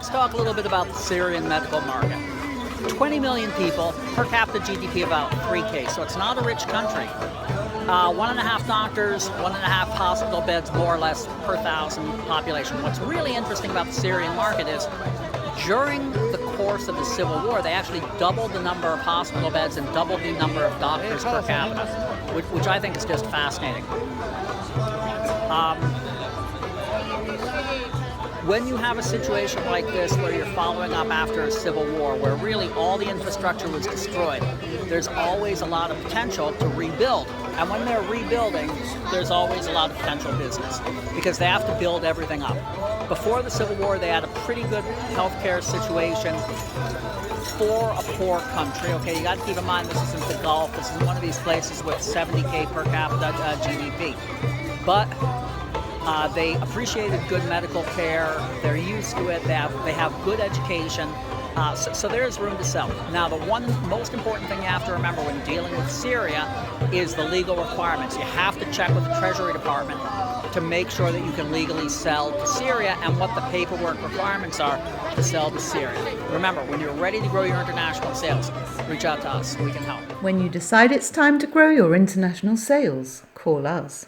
let's talk a little bit about the Syrian medical market. 20 million people, per capita GDP about 3K, so it's not a rich country. 1.5 doctors, 1.5 hospital beds, more or less, per thousand population. What's really interesting about the Syrian market is during the course of the civil war, they actually doubled the number of hospital beds and doubled the number of doctors per capita, which I think is just fascinating. When you have a situation like this where you're following up after a civil war where really all the infrastructure was destroyed, there's always a lot of potential to rebuild. And when they're rebuilding, there's always a lot of potential business because they have to build everything up. Before the Civil War, they had a pretty good healthcare situation for a poor country. Okay, you got to keep in mind this isn't the Gulf. This is one of these places with 70K per capita GDP. But they appreciated good medical care. They're used to it. They have good education. So there's room to sell. Now, the one most important thing you have to remember when dealing with Syria is the legal requirements. You have to check with the Treasury Department to make sure that you can legally sell to Syria and what the paperwork requirements are to sell to Syria. Remember, when you're ready to grow your international sales, reach out to us. We can help. When you decide it's time to grow your international sales, call us.